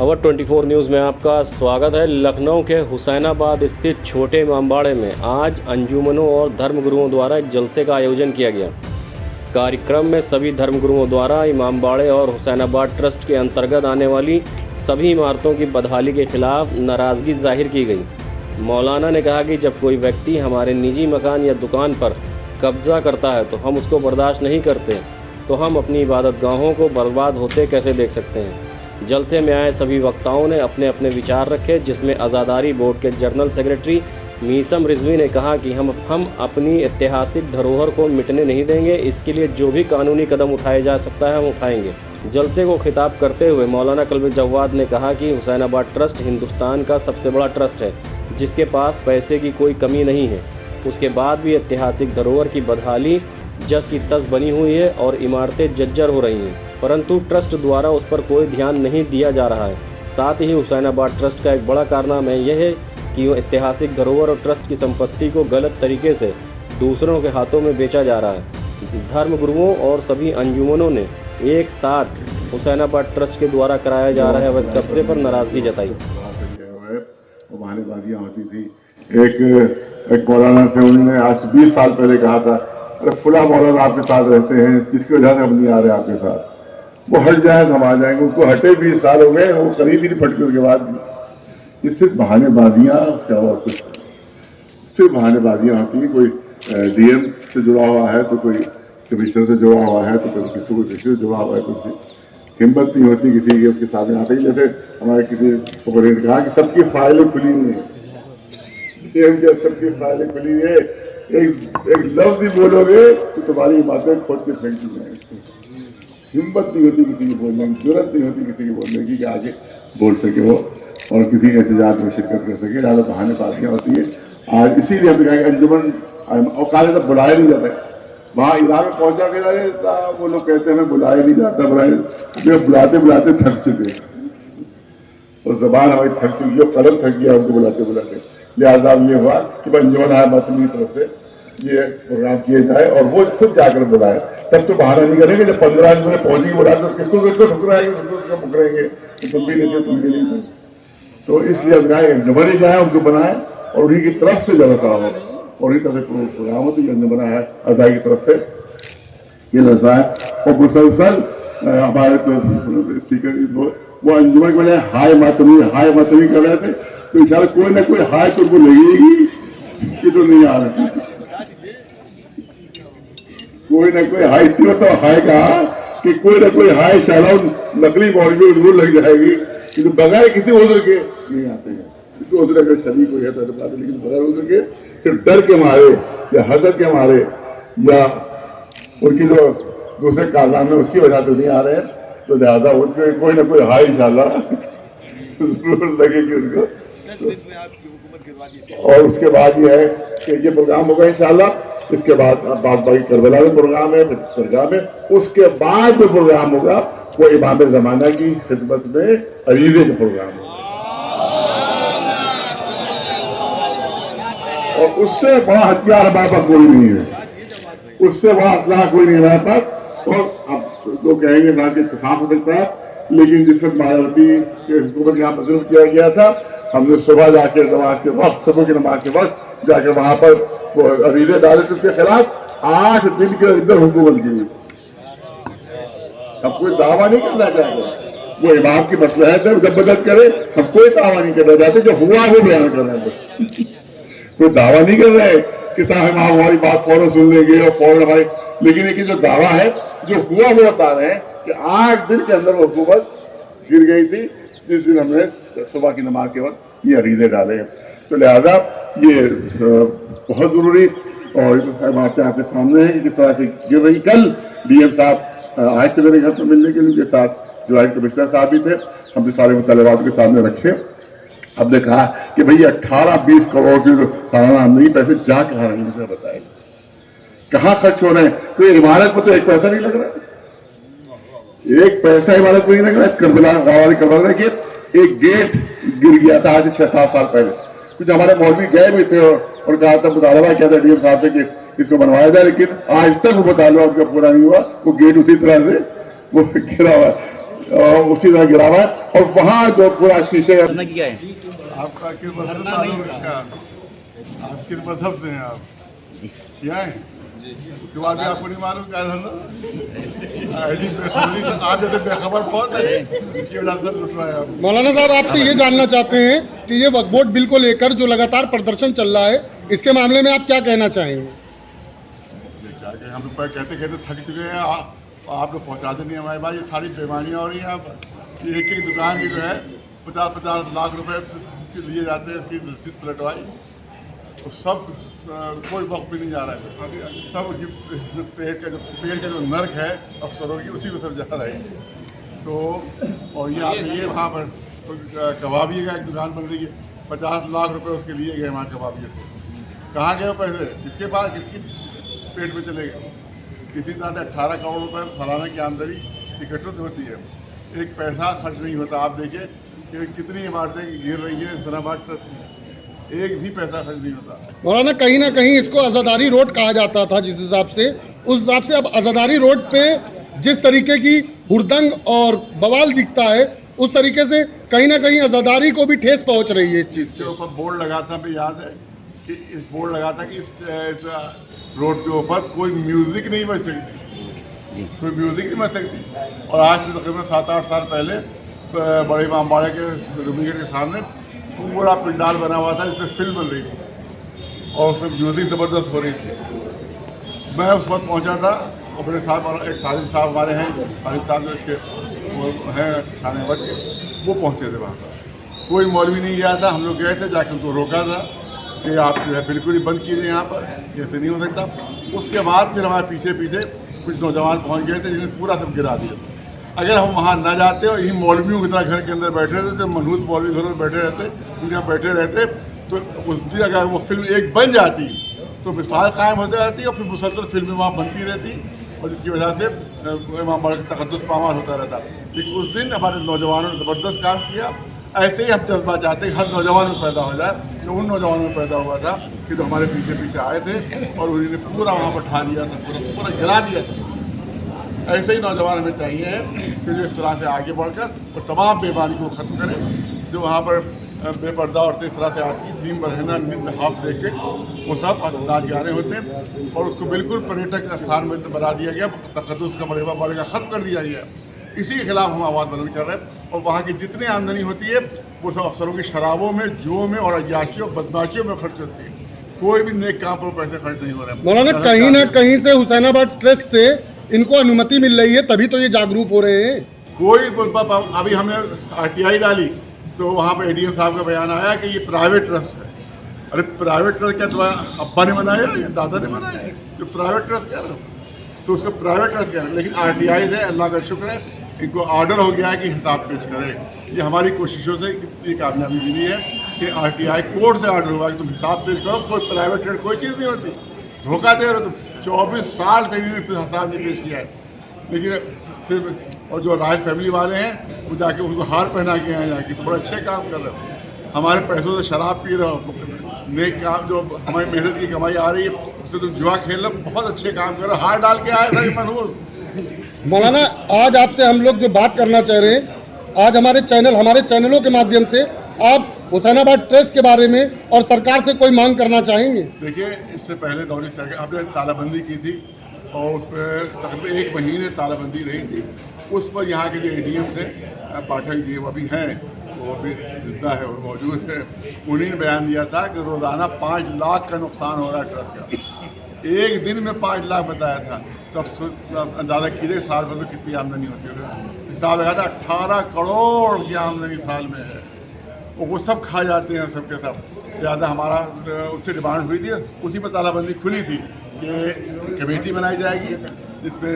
अवर 24 news में आपका स्वागत है। लखनऊ के हुसैनाबाद स्थित छोटे इमामबाड़े में आज अंजुमनों और धर्मगुरुओं द्वारा एक जलसे का आयोजन किया गया। कार्यक्रम में सभी धर्मगुरुओं द्वारा इमामबाड़े और हुसैनाबाद ट्रस्ट के अंतर्गत आने वाली सभी इमारतों की बदहाली के खिलाफ नाराज़गी जाहिर की गई। मौलाना ने कहा कि जब कोई व्यक्ति हमारे निजी मकान या दुकान पर कब्जा करता है तो हम उसको बर्दाश्त नहीं करते, तो हम अपनी इबादत गाहों को बर्बाद होते कैसे देख सकते हैं। जलसे में आए सभी वक्ताओं ने अपने अपने विचार रखे, जिसमें आज़ादारी बोर्ड के जनरल सेक्रेटरी मीसम रिजवी ने कहा कि हम अपनी ऐतिहासिक धरोहर को मिटने नहीं देंगे। इसके लिए जो भी कानूनी कदम उठाया जा सकता है हम उठाएंगे। जलसे को खिताब करते हुए मौलाना कल्बे जवाद ने कहा कि हुसैनाबाद ट्रस्ट हिंदुस्तान का सबसे बड़ा ट्रस्ट है, जिसके पास पैसे की कोई कमी नहीं है। उसके बाद भी ऐतिहासिक धरोहर की बदहाली जस की तस बनी हुई है और इमारतें जर्जर हो रही हैं, परंतु ट्रस्ट द्वारा उस पर कोई ध्यान नहीं दिया जा रहा है। साथ ही हुसैनाबाद ट्रस्ट का एक बड़ा कारनामा यह है कि वो ऐतिहासिक धरोहर और ट्रस्ट की संपत्ति को गलत तरीके से दूसरों के हाथों में बेचा जा रहा है। धर्मगुरुओं और सभी अंजुमनों ने एक साथ हुसैनाबाद ट्रस्ट के द्वारा कराया जा रहे अवैध कब्जे पर नाराजगी जताई। होती थी एक मौलाना थे, उन्होंने आज 20 साल पहले कहा था, अरे फुला मौलाना आपके साथ रहते हैं, जिसकी वजह से हम नहीं आ रहे आपके साथ, वो हट जाए तो हम आ जाएंगे। उनको हटे 20 साल हो गए, वो करीब ही नहीं फटके उसके बाद भी। ये सिर्फ बहानेबाजियाँ और कुछ सिर्फ बहानेबाजियाँ होती हैं। कोई डीएम से जुड़ा हुआ है तो कोई कमिश्नर से जुड़ा हुआ है तो कोई किसी से जुड़ा हुआ है। कुछ हिम्मत नहीं होती किसी के उसके सामने आते ही। जैसे हमारे किसी ने कहा कि सबकी फाइलें खुली हुई हैं, सबकी फाइलें खुली हुई है, एक लफ्ज ही बोलोगे तो तुम्हारी बातें खोद के फेंक दी जाएंगी। हिम्मत नहीं होती किसी की बोलने की, जरूरत नहीं होती किसी की बोलने की कि आगे बोल सके वो और किसी एहतजाज में शिरकत कर सके। ज़्यादा बहानेबाजियाँ होती है। आज इसीलिए हम कहेंगे अंजुमन और काले तक बुलाया नहीं जाता है। वहाँ ईरान में पहुँचा के वो लोग कहते हैं हमें बुलाया नहीं जाता, बुलाते बुलाते थक चुके और जबान हमारी थक चुकी है, कलम थक गया उनको बुलाते बुलाते। लिहाजा ये हुआ कि अंजुमन मतमी तरफ से ये प्रोग्राम किए जाए और वो खुद जाकर बुलाए। तब तो बहाना नहीं करेंगे जब 15 आदमी में पहुंचेंगे बुला तो किसको ठुकराएंगे, किसको मुकरेंगे कि तुम भी नहीं थे, तुम भी नहीं थे। तो इसलिए अब जाए अंजुमन ही जाए, उनको बनाए और उन्हीं की तरफ से जलसा हो और उन्हीं तरफ से प्रोग्राम हो। तो ये अंजुमन है अदा की तरफ से ये लसा है। और मुसलसल हमारे तो स्पीकर वो अंजुमन के बजाय हाय मातमी कर रहे थे, तो इंशाल्लाह कोई ना कोई हाय तो उनको लगेगी कि तो नहीं आ रहे, कोई ना कोई हाय थी तो हाय कहा कि कोई ना कोई हाय शायद नकली मौलवी जरूर लग जाएगी, लेकिन बगैर किसी उज़्र के नहीं आते हैं। किसी उज़्र अगर शरीक कोई है तो बात है, लेकिन बगैर उज़्र के सिर्फ डर के मारे या हसद के मारे या उनकी जो दूसरे कारनामे उसकी वजह से नहीं आ रहे हैं। तो लिहाजा उनको कोई ना कोई हाय इंशाल्लाह जरूर लगेगी उनको। और उसके बाद ये है कि ये प्रोग्राम होगा इंशाल्लाह। इसके बाद बाकी करबला में प्रोग्राम है, दरगाह में। उसके बाद जो प्रोग्राम होगा वो इमाम ज़माना की खिदमत में अरीज़े का प्रोग्राम होगा और उससे बड़ा हथियार हमारे पास कोई नहीं है, उससे बड़ा असलाह कोई नहीं हमारे पास। और अब लोग कहेंगे ना कि इत्तेफाक हो सकता है, लेकिन जिस वक्त मायावती के हुकूमत यहाँ मजरूब किया गया था, हमने सुबह जाके नमाज के वक्त, सुबह की नमाज के वक्त जाकर वहां पर अरीज़े डाले थे उसके खिलाफ। 8 दिन के अंदर हुकूमत की। अब कोई दावा नहीं करना चाहते, वो इमाम की मसलहत है, जब मदद करे। हम कोई दावा नहीं करना चाहते, जो हुआ वो बयान कर रहे हैं बस। कोई दावा नहीं कर रहे कि साहब इमाम हमारी बात फौरन सुन लेंगे और फौरन हमारी, लेकिन एक जो दावा है जो हुआ वो बता रहे हैं कि 8 दिन के अंदर हुकूमत गिर गई थी, जिस दिन हमने सुबह की नमाज के वक्त ये अरीज़े डाले हैं। तो लिहाजा ये बहुत ज़रूरी और बातें आपके सामने है किस तरह से गिर रही। कल डीएम साहब आए थे मेरे घर पर मिलने के लिए, उनके साथ ज्वाइंट कमिश्नर साहब भी थे। हमने सारे मुतालबात के सामने रखे। हमने कहा कि भाई 18-20 करोड़ की सालाना आमदनी पैसे जा कहाँ रहे हैं, मुझे बताए कहाँ खर्च हो रहे हैं। तो इमारत पर तो एक पैसा नहीं लग रहा है, एक पैसा इमारत पर नहीं लग रहा है। करबला के एक गेट गिर गया था आज 6-7 साल पहले। कुछ हमारे मौलवी गए भी थे और कहा था, मुतालबा किया था डीएम साहब से कि इसको बनवाया जाए, लेकिन आज तक वो मुतालबा उनका पूरा नहीं हुआ। वो गेट उसी तरह से वो गिरा हुआ है। उसी तरह गिरा हुआ है। और वहाँ जो पूरा शीशे धरना की क्या है? आपका किस मजहब से ताल्लुक है? आप किस मजहब से हैं? आप शिया हैं? उसके बाद भी आपको नहीं मालूम क्या धरना? ऐसी बेखबरी से आप जैसे बेखबर बहुत है, इसकी वजह से लुट रहा है आप। मौलाना साहब आपसे ये जानना चाहते हैं कि ये वक्फ बोर्ड बिल को लेकर जो लगातार प्रदर्शन चल रहा है, इसके मामले में आप क्या कहना चाहेंगे? क्या कहें, हम लोग कहते कहते थक चुके हैं। आप लोग पहुँचाते नहीं हमारे पास। ये सारी बेमानियाँ हो रही हैं। आप एक एक दुकान की जो है 50-50 लाख रुपए लिए जाते हैं, उसकी रसीद पलटवाई, तो सब कोई वक्त भी नहीं जा रहा है। सब पेड़ का जो नर्क है अफसरों की, उसी में सब जा रहे हैं। तो और ये आप ये वहाँ पर कबाबिये का एक दुकान बन रही है, 50 लाख रुपए उसके लिए गए वहाँ कबाबिये को। कहाँ गए वो पैसे? किसके पास, किसके पेट में चले गए? किसी तरह से 18 करोड़ रुपए सालाना की आमदनी एकत्रित होती है, एक पैसा खर्च नहीं होता। आप देखिए कि कितनी इमारतें गिर रही हैं हुसैनाबाद ट्रस्ट में, एक भी पैसा खर्च नहीं होता। मौलाना कहीं ना कहीं इसको आज़ादारी रोड कहा जाता था, जिस हिसाब से, उस हिसाब से अब आज़ादारी रोड पे जिस तरीके की हुड़दंग और बवाल दिखता है, उस तरीके से कहीं ना कहीं आज़ादारी को भी ठेस पहुंच रही है इस चीज़ इसके से। ऊपर बोर्ड लगा था, हमें याद है कि इस बोर्ड लगा था कि इस रोड के ऊपर कोई म्यूजिक नहीं बज सकती, कोई म्यूजिक नहीं बज सकती। और आज से तकरीबन 7-8 साल पहले बड़े इमामबाड़े के रूमी के सामने पूरा पंडाल बना हुआ था, जिसमें फिल्म बन रही थी और उसमें म्यूजिक ज़बरदस्त हो रही थी। मैं उस वक्त पहुंचा था और मेरे साथ एक सालिम साहब हमारे हैं, सालिम साहब जो इसके वो हैं शानेवट के, वो पहुंचे थे वहाँ पर। कोई मौलवी नहीं गया था, हम लोग गए थे, जाके उनको रोका था कि आप जो है बिल्कुल ही बंद कीजिए, यहाँ पर ऐसे नहीं हो सकता। उसके बाद फिर हमारे पीछे पीछे कुछ नौजवान पहुँच गए थे, जिन्हें पूरा सब गिरा दिया। अगर हम वहाँ न जाते और इन मौलवियों की तरह घर के अंदर बैठे रहते, तो मनहूस मौलवी घरों में बैठे रहते, उनके बैठे रहते, तो उस दिन अगर वो फिल्म एक बन जाती तो मिसाल कायम होती रहती और फिर मुसलसल फिल्में वहाँ बनती रहती, और जिसकी वजह से इमामबाड़े का तकद्दुस पामाल होता रहता। लेकिन उस दिन हमारे नौजवानों ने ज़बरदस्त काम किया। ऐसे ही हम जज्बा चाहते हैं हर नौजवान में पैदा हो जाए, जो उन नौजवानों में पैदा हुआ था कि जो हमारे पीछे पीछे आए थे और उन्होंने पूरा वहाँ पर ठा लिया था, पूरा गिरा दिया था। ऐसे ही नौजवान हमें चाहिए कि जो इस तरह से आगे बढ़कर वो तमाम बेईमानी को ख़त्म करें। जो वहाँ पर बेपर्दा औरतें इस तरह से आती हैं, नीम बरहना नीम हाफ देख के, वो सब नाच गाने होते हैं और उसको बिल्कुल पर्यटक स्थान में बना दिया गया, तकद्दुस का मरेबा वाले का ख़त्म कर दिया गया। इसी के खिलाफ हम आवाज़ बुलंद कर रहे हैं। और वहाँ की जितनी आमदनी होती है वो सब अफसरों की शराबों में, जुओं में और अय्याशियों बदमाशियों में खर्च होती है। कोई भी नेक काम पर पैसे खर्च नहीं हो रहे हैं। मौलाना कहीं ना कहीं से हुसैनाबाद ट्रस्ट से इनको अनुमति मिल रही है, तभी तो ये जागरूक हो रहे हैं। कोई अभी हमने RTI डाली तो वहाँ पर ADM साहब का बयान आया कि ये प्राइवेट ट्रस्ट है। अरे प्राइवेट ट्रस्ट क्या तुम्हारा अब्बा ने बनाया या दादा ने बनाया है? जो प्राइवेट ट्रस्ट कह रहे हो तो उसको प्राइवेट ट्रस्ट कह रहे हैं। लेकिन RTI से अल्लाह का शुक्र है इनको ऑर्डर हो गया है कि हिसाब पेश करें। ये हमारी कोशिशों से ये कामयाबी मिली है कि RTI कोर्ट से ऑर्डर हुआ कि तुम हिसाब पेश करो। कोई प्राइवेट ट्रस्ट कोई चीज़ नहीं होती, धोखा दे रहे हो तुम। 24 साल से इन्होंने हिसाब नहीं पेश किया है। लेकिन सिर्फ और जो राज फैमिली वाले हैं वो जाके उनको हार पहना के आए, जाके तो बड़े अच्छे काम कर रहे हो। हमारे पैसों से शराब पी रहे हो, नेक काम जो हमारी मेहनत की कमाई आ रही है उससे तुम जुआ खेल रहे हो, बहुत अच्छे काम कर रहे हो। हार डाल के आए सभी मनहूस। मौलाना आज आपसे हम लोग जो बात करना चाह रहे हैं, आज हमारे चैनलों के माध्यम से आप हुसैनाबाद ट्रस्ट के बारे में और सरकार से कोई मांग करना चाहेंगे? देखिए, इससे पहले दौरी से आपने तालाबंदी की थी और उस पर तकरीबन 1 महीने तालाबंदी रही थी। उस पर यहाँ के जो ADM थे पाठक जी, वो अभी हैं, वो अभी जिंदा है और मौजूद है। उन्हीं ने बयान दिया था कि रोज़ाना 5 लाख का नुकसान हो रहा है ट्रस्ट का। एक दिन में 5 लाख बताया था, तो अंदाज़ा कीजिए साल भर में कितनी आमदनी होती है। हिसाब लगा था 18 करोड़ की आमदनी साल में है। वो सब खा जाते हैं सबके सब। ज़्यादा हमारा उससे डिमांड हुई थी, उसी पर तालाबंदी खुली थी कि कमेटी बनाई जाएगी जिसमें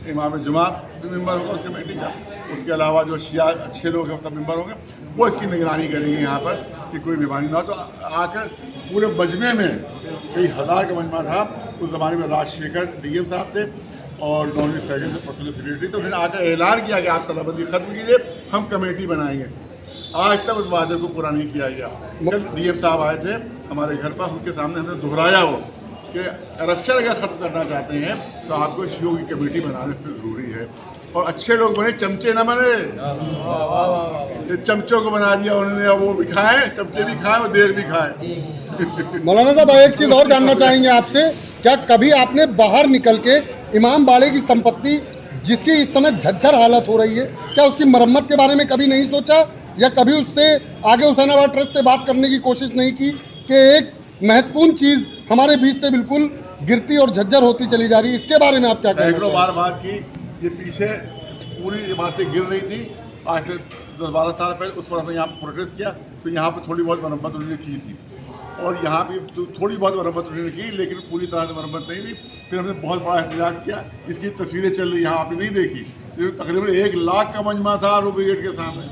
इमाम जुमा भी मेंबर होगा उस कमेटी का। उसके अलावा जो शिया अच्छे लोग हैं सब मेंबर होंगे, वो इसकी निगरानी करेंगे यहाँ पर कि कोई बीमारी ना हो। तो आकर पूरे मजमे में कई हज़ार का मजमा था। उस ज़माने में राजशेखर DM साहब थे और नॉर्वी सेक्रेटरी थे, पर्सनल सेक्रेटरी। तो फिर आकर ऐलान किया कि आप तालाबंदी ख़त्म कीजिए, हम कमेटी बनाएंगे। आज तक उस वादे को पूरा नहीं किया गया। जब DM साहब आए थे हमारे घर पर, उनके सामने हमने दोहराया वो कि करप्शन अगर ख़त्म करना चाहते हैं तो आपको शियों की कमेटी बनाने पर ज़रूरी है। है। और अच्छे लोग बने, चमचे ना बने। ये चमचों को बना दिया उन्होंने, वो भी खाए, चमचे भी खाए और देश भी खाए। मौलाना साहब एक चीज और जानना चाहेंगे आपसे, क्या कभी आपने बाहर निकल के इमाम बाड़े की संपत्ति जिसकी इस समय झज्जर हालत हो रही है, क्या उसकी मरम्मत के बारे में कभी नहीं सोचा, या कभी उससे आगे हुसैनाबाद ट्रस्ट से बात करने की कोशिश नहीं की कि एक महत्वपूर्ण चीज हमारे बीच से बिल्कुल गिरती और झज्जर होती चली जा रही है, इसके बारे में आप क्या कहना सैकड़ों चाहेंगे? बार बात की, ये पीछे पूरी इमारतें गिर रही थी आज से 10-12 साल पहले। उस पर हमने यहाँ पर प्रोटेस्ट किया तो यहाँ पर थोड़ी बहुत मरम्मत उन्होंने की थी, और यहाँ भी थोड़ी बहुत मरम्मत उन्होंने की, लेकिन पूरी तरह से मरम्मत नहीं हुई। फिर हमने बहुत बड़ा एहतजाज किया, इसकी तस्वीरें चल रही यहाँ आपने नहीं देखी। तकरीबन 1 लाख का मजमा था रूबी गेट के सामने,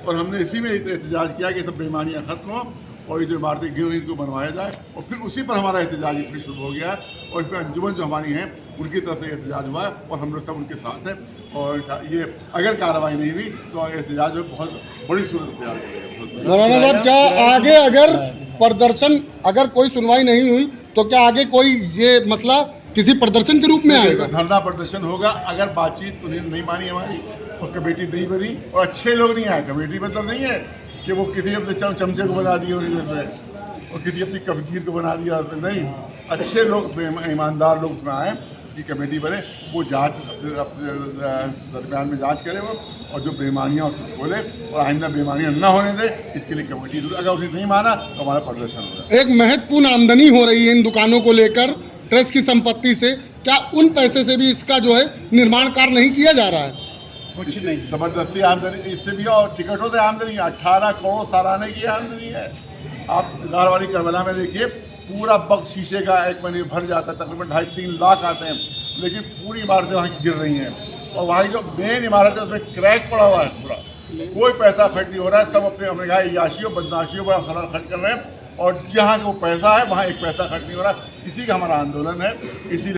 और हमने इसी में एहतजाज किया कि सब बेईमानियाँ खत्म हो और ये जो इमारतें गिर रही इनको बनवाया जाए। और फिर उसी पर हमारा एहतजाज फिर शुरू हो गया, और इसमें अंजुमन जो हमारी हैं उनकी तरफ से एहतजाज हुआ, और हम लोग सब उनके साथ हैं। और ये अगर कार्रवाई नहीं हुई तो एहतजाज जो बहुत बड़ी सूरत तैयार करेगा। मौलाना साहब, क्या आगे अगर प्रदर्शन, अगर कोई सुनवाई नहीं हुई तो क्या आगे कोई ये मसला किसी प्रदर्शन के रूप में आएगा? धरना प्रदर्शन होगा अगर बातचीत उन्हें नहीं मानी हमारी, और कमेटी नहीं बनी और अच्छे लोग नहीं आए। कमेटी मतलब नहीं है कि वो किसी अपने चमचे को बना दिए और किसी अपनी कफगीर को बना दिया, नहीं। अच्छे लोग, ईमानदार लोग उसमें आए, उसकी कमेटी बने, वो जांच अपने दरमियान में जांच करे वो, और जो बेईमानियाँ उसको बोले, और आइंदा बेईमानियाँ ना होने दे, इसके लिए कमेटी। अगर उसने नहीं माना तो हमारा प्रदर्शन होगा। एक महत्वपूर्ण आमदनी हो रही है इन दुकानों को लेकर ट्रस्ट की संपत्ति से, क्या उन पैसे से भी इसका जो है निर्माण कार्य नहीं किया जा रहा है? कुछ नहीं, ज़बरदस्ती आमदनी इससे भी, और टिकटों से आमदनी 18 करोड़ सालाने की आमदनी है। आप गारवाड़ी करबला में देखिए, पूरा बक्स शीशे का एक महीने भर जाता है, तकरीबन 2.5-3 लाख आते हैं, लेकिन पूरी इमारतें वहाँ गिर रही हैं। और वहाँ जो मेन इमारत है उसमें क्रैक पड़ा हुआ है पूरा, कोई पैसा खर्च नहीं हो रहा है। सब अपने कहा याशियों बदमाशियों पर खर्च खर्च कर रहे हैं, और जहाँ वो पैसा है वहाँ एक पैसा खर्च नहीं हो रहा। इसी का हमारा आंदोलन है, इसी